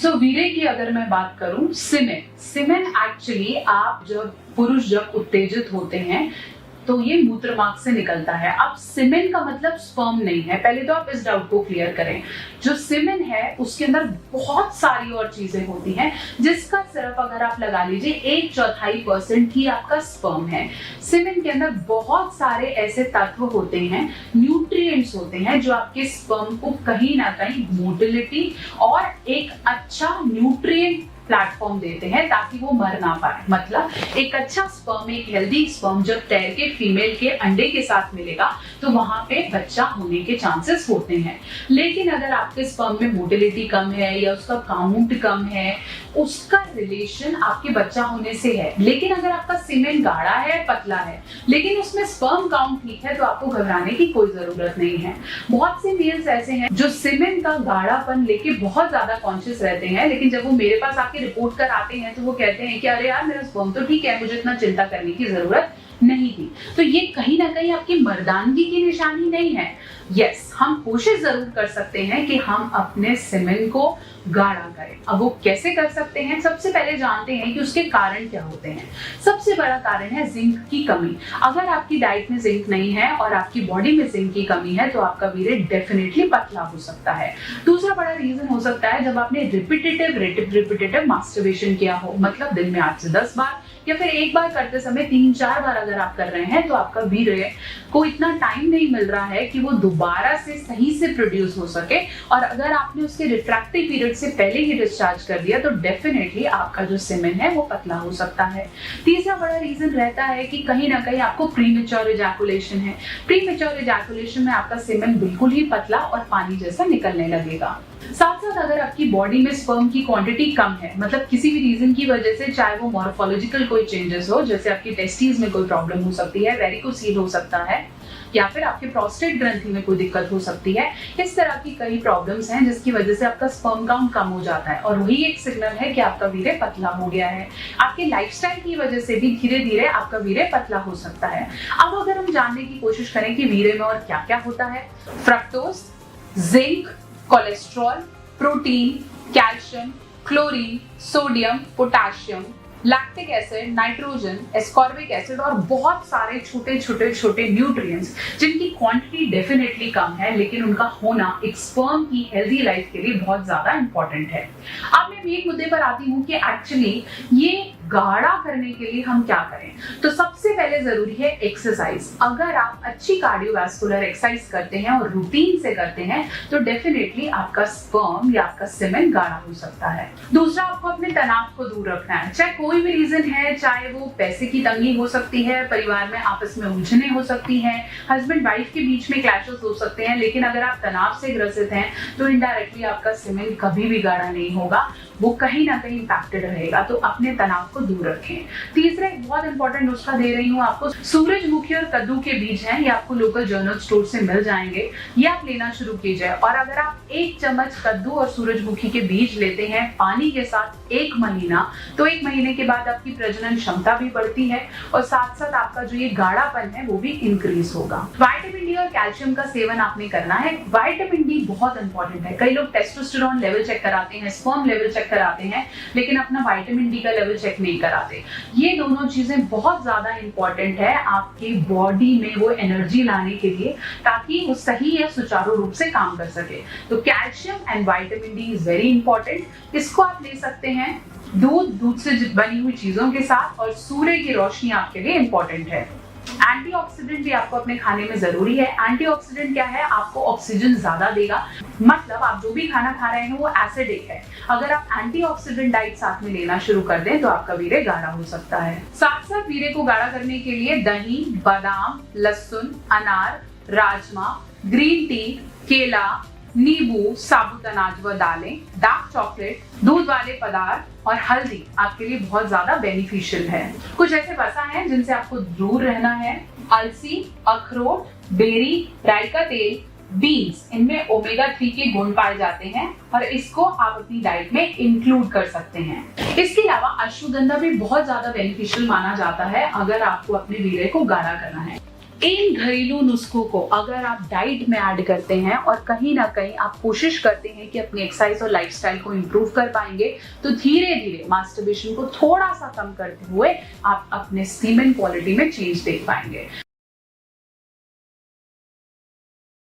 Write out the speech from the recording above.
सो वीरे की अगर मैं बात करूं, सीमेन एक्चुअली आप पुरुष जब उत्तेजित होते हैं तो ये मूत्र मार्ग से निकलता है। अब सीमेन का मतलब स्पर्म नहीं है, पहले तो आप इस डाउट को क्लियर करें। जो सीमेन है उसके अंदर बहुत सारी और चीजें होती हैं, जिसका सिर्फ अगर आप लगा लीजिए 1/4% ही आपका स्पर्म है। सीमेन के अंदर बहुत सारे ऐसे तत्व होते हैं, न्यूट्रिएंट्स होते हैं, जो आपके स्पर्म को कहीं ना कहीं मोटिलिटी और एक अच्छा न्यूट्रिएंट प्लेटफॉर्म देते हैं ताकि वो मर ना पाए। मतलब एक अच्छा स्पर्म, एक हेल्दी स्पर्म जब तैर के फीमेल के अंडे के साथ मिलेगा तो वहां पे बच्चा होने के चांसेस होते हैं। लेकिन अगर आपके स्पर्म में मोटिलिटी कम है या उसका काउंट कम है, उसका रिलेशन आपके बच्चा होने से है। लेकिन अगर आपका सीमेन गाढ़ा है, पतला है, लेकिन उसमें स्पर्म काउंट ठीक है, तो आपको घबराने की कोई जरूरत नहीं है। बहुत से मेल्स ऐसे हैं जो सीमेन का गाढ़ापन लेके बहुत ज्यादा कॉन्शियस रहते हैं, लेकिन जब वो मेरे पास आके रिपोर्ट कर आते हैं तो वो कहते हैं कि अरे यार मेरा स्पर्म तो ठीक है, मुझे इतना चिंता करने की जरूरत नहीं थी। तो ये कहीं ना कहीं आपकी मर्दानगी की निशानी नहीं है। यस, हम कोशिश जरूर कर सकते हैं कि हम अपने सीमेन को गाढ़ा करें। अब वो कैसे कर सकते हैं, सबसे पहले जानते हैं कि उसके कारण क्या होते हैं। सबसे बड़ा कारण है जिंक की कमी। अगर आपकी डाइट में जिंक नहीं है और आपकी बॉडी में जिंक की कमी है तो आपका वीर्य डेफिनेटली पतला हो सकता है। दूसरा बड़ा रीजन हो सकता है जब आपने रिपीटेटिव मास्टरबेशन किया हो, मतलब दिन में 8 से 10 बार या फिर एक बार करते समय 3-4 बार अगर आप कर रहे हैं तो आपका वीर्य को इतना टाइम नहीं मिल रहा है कि वो दोबारा से सही से प्रोड्यूस हो सके। और अगर आपने उसके रिफ्रैक्टिव पीरियड से पहले ही डिस्चार्ज कर दिया तो डेफिनेटली आपका जो सीमेन है वो पतला हो सकता है। तीसरा बड़ा रीजन रहता है कि कहीं ना कहीं आपको प्रीमेच्योर इजैकुलेशन है। प्रीमेच्योर इजैकुलेशन में आपका सीमेन बिल्कुल ही पतला और पानी जैसा निकलने लगेगा। साथ साथ अगर आपकी बॉडी में स्पर्म की क्वांटिटी कम है, मतलब किसी भी रीजन की वजह से, चाहे वो मॉर्फोलॉजिकल कोई चेंजेस हो, जैसे आपकी टेस्टिस में कोई प्रॉब्लम हो सकती है, वेरिकोसील हो सकता है, या फिर आपके प्रोस्टेट ग्रंथि में कोई दिक्कत हो सकती है, इस तरह की कई प्रॉब्लम्स हैं जिसकी वजह से आपका स्पर्म काउंट कम हो जाता है और वही एक सिग्नल है कि आपका वीर्य पतला हो गया है। आपके लाइफस्टाइल की वजह से भी धीरे धीरे आपका वीर्य पतला हो सकता है। अब अगर हम जानने की कोशिश करें कि वीर्य में और क्या क्या होता है, fructose, zinc, cholesterol, protein, calcium, chlorine, sodium, potassium, lactic acid, nitrogen, ascorbic acid और बहुत सारे छोटे न्यूट्रिएंट्स जिनकी क्वांटिटी डेफिनेटली कम है, लेकिन उनका होना एक स्पर्म की हेल्दी लाइफ के लिए बहुत ज्यादा इंपॉर्टेंट है। अब मैं एक मुद्दे पर आती हूँ कि एक्चुअली ये गाढ़ा करने के लिए हम क्या करें। तो सबसे पहले जरूरी है एक्सरसाइज। अगर आप अच्छी कार्डियोवैस्कुलर एक्सरसाइज करते हैं और रूटीन से करते हैं तो डेफिनेटली आपका स्पर्म या आपका सीमेन गाढ़ा हो सकता है। दूसरा, आपको अपने तनाव को दूर रखना है। चाहे कोई भी रीजन है, चाहे वो पैसे की तंगी हो सकती है, परिवार में आपस में उलझने हो सकती हैं, हस्बैंड वाइफ के बीच में क्लैशेस हो सकते हैं, लेकिन अगर आप तनाव से ग्रसित हैं तो इनडायरेक्टली आपका सीमेन कभी भी गाढ़ा नहीं होगा, वो कहीं ना कहीं इंपैक्टेड रहेगा। तो अपने तनाव को दूर रखें। तीसरा, एक बहुत इंपॉर्टेंट नुस्खा दे रही हूँ आपको, सूरजमुखी और कद्दू के बीज हैं, ये आपको लोकल जनरल स्टोर से मिल जाएंगे, ये आप लेना शुरू कीजिए। और अगर आप 1 चम्मच कद्दू और सूरजमुखी के बीज लेते हैं पानी के साथ 1 महीना, तो 1 महीने के बाद आपकी प्रजनन क्षमता भी बढ़ती है और साथ साथ आपका जो ये गाढ़ापन है वो भी इंक्रीज होगा। विटामिन डी और कैल्शियम का सेवन आपने करना है। विटामिन डी बहुत इंपॉर्टेंट है। कई लोग टेस्टोस्टेरोन लेवल चेक कराते हैं, स्पर्म लेवल चेक कराते हैं, लेकिन अपना विटामिन डी का लेवल चेक नहीं कराते। ये दोनों चीजें बहुत ज्यादा इंपॉर्टेंट है आपकी बॉडी में वो एनर्जी लाने के लिए, ताकि वो सही या सुचारू रूप से काम कर सके। तो calcium and vitamin D is very important. इसको आप ले सकते हैं दूध से बनी हुई चीजों के साथ, और सूर्य की रोशनी आपके लिए इंपॉर्टेंट है। एंटीऑक्सीडेंट भी आपको अपने खाने में जरूरी है। एंटीऑक्सीडेंट क्या है, आपको ऑक्सीजन ज्यादा देगा, मतलब आप जो भी खाना खा रहे हैं वो एसिडिक है। अगर आप एंटीऑक्सीडेंट डाइट साथ में लेना शुरू कर दें तो आपका वीर्य गाढ़ा हो सकता है। साथ साथ वीर्य को गाढ़ा करने के लिए दही, बादाम, लहसुन, अनार, राजमा, ग्रीन टी, केला, नींबू, साबुत अनाज व दालें, डार्क चॉकलेट, दूध वाले पदार्थ और हल्दी आपके लिए बहुत ज्यादा बेनिफिशियल है। कुछ ऐसे वसा हैं जिनसे आपको दूर रहना है। अलसी, अखरोट, बेरी, राई का तेल, बीन्स, इनमें ओमेगा 3 के गुण पाए जाते हैं और इसको आप अपनी डाइट में इंक्लूड कर सकते हैं। इसके अलावा अश्वगंधा भी बहुत ज्यादा बेनिफिशियल माना जाता है अगर आपको अपने वीर्य को गाढ़ा करना है। इन घरेलू नुस्खों को अगर आप डाइट में ऐड करते हैं और कहीं ना कहीं आप कोशिश करते हैं कि अपनी एक्सरसाइज और लाइफस्टाइल को इंप्रूव कर पाएंगे, तो धीरे धीरे मास्टरबेशन को थोड़ा सा कम करते हुए आप अपने सीमेन क्वालिटी में चेंज देख पाएंगे।